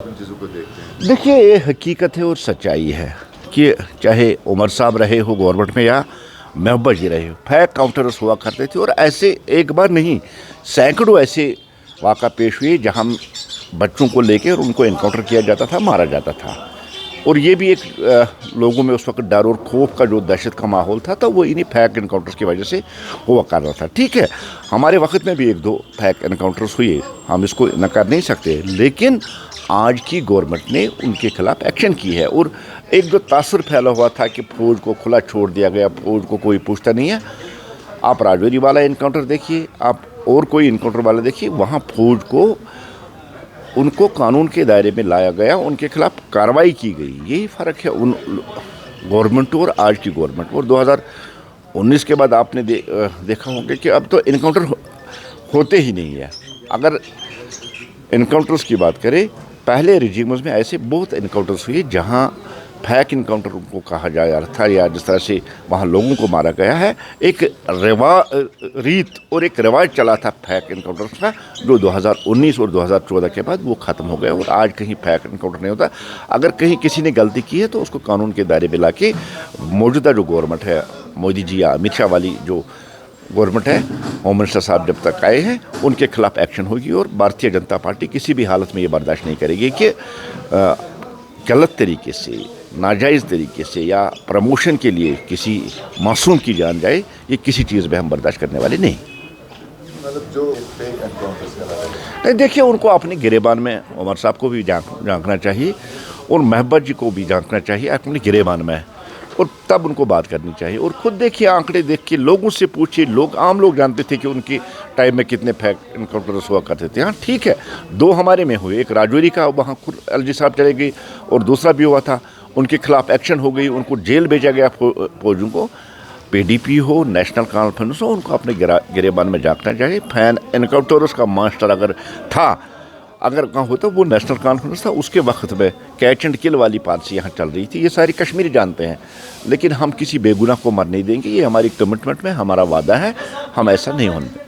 चीज़ों को देखते हैं। देखिए, ये हकीकत है और सच्चाई है कि चाहे उमर साहब रहे हो गवर्नमेंट में या महबूबा जी रहे हो, फैक काउंटर्स हुआ करते थे। और ऐसे एक बार नहीं, सैकड़ों ऐसे वाक़ा पेश हुए जहां बच्चों को लेकर उनको इनकाउंटर किया जाता था, मारा जाता था। और ये भी एक लोगों में उस वक्त डर और खौफ का जो दहशत का माहौल था, तो वो इन्हीं फैक इनकाउंटर्स की वजह से हुआ कर रहा था। ठीक है, हमारे वक्त में भी एक दो फैक इनकाउंटर्स हुए, हम इसको नकार नहीं सकते, लेकिन आज की गवर्नमेंट ने उनके खिलाफ एक्शन की है। और एक जो तासुर फैला हुआ था कि फौज को खुला छोड़ दिया गया, फौज को कोई पूछता नहीं है। आप राजौरी वाला इनकाउंटर देखिए, आप और कोई इनकाउंटर वाला देखिए, वहाँ फौज को उनको कानून के दायरे में लाया गया, उनके खिलाफ कार्रवाई की गई। यही फ़र्क है उन गवर्नमेंट और आज की गवर्नमेंट। और 2019 के बाद आपने देखा होगा कि अब तो इनकाउंटर होते ही नहीं है। अगर इनकाउंटर्स की बात करें, पहले रिजीम्स में ऐसे बहुत इनकाउंटर्स हुए जहां फैक इनकाउंटर उनको कहा जा रहा था, या जिस तरह से वहां लोगों को मारा गया है। एक रीत और एक रिवाज चला था फैक इनकाउंटर्स का, जो 2019 और 2014 के बाद वो ख़त्म हो गया। और आज कहीं फैक इनकाउंटर नहीं होता। अगर कहीं किसी ने गलती की है तो उसको कानून के दायरे में ला के मौजूदा जो गवर्नमेंट है, मोदी जी या अमित शाह वाली जो गवर्नमेंट है, होम मिनिस्टर साहब जब तक आए हैं, उनके खिलाफ एक्शन होगी। और भारतीय जनता पार्टी किसी भी हालत में ये बर्दाश्त नहीं करेगी कि गलत तरीके से, नाजायज़ तरीके से या प्रमोशन के लिए किसी मासूम की जान जाए। ये किसी चीज़ में हम बर्दाश्त करने वाले नहीं। मतलब जो फेक एनकाउंटर्स करा रहे हैं, नहीं, देखिए, उनको अपने गिरेबान में उमर साहब को भी झांकना चाहिए और महबूबा जी को भी झांकना चाहिए अपने गिरेबान में, और तब उनको बात करनी चाहिए। और खुद देखिए, आंकड़े देख के, लोगों से पूछिए। आम लोग जानते थे कि उनके टाइम में कितने फैक इनकाउंटर्स हुआ करते थे। हाँ, ठीक है, दो हमारे में हुए, एक राजौरी का, वहाँ खुद एलजी साहब चले गए, और दूसरा भी हुआ था, उनके खिलाफ एक्शन हो गई, उनको जेल भेजा गया फौजों को। पीडीपी हो, नेशनल कॉन्फ्रेंस हो, उनको अपने गिरेबान में झांकना चाहिए। फैन इनकाउंटर्स का मास्टर अगर था, अगर कहाँ होता, वो नेशनल कॉन्फ्रेंस था, उसके वक्त में कैच एंड किल वाली पॉलिसी यहाँ चल रही थी। ये सारी कश्मीरी जानते हैं, लेकिन हम किसी बेगुनाह को मर नहीं देंगे। ये हमारी कमिटमेंट में हमारा वादा है, हम ऐसा नहीं होने देंगे।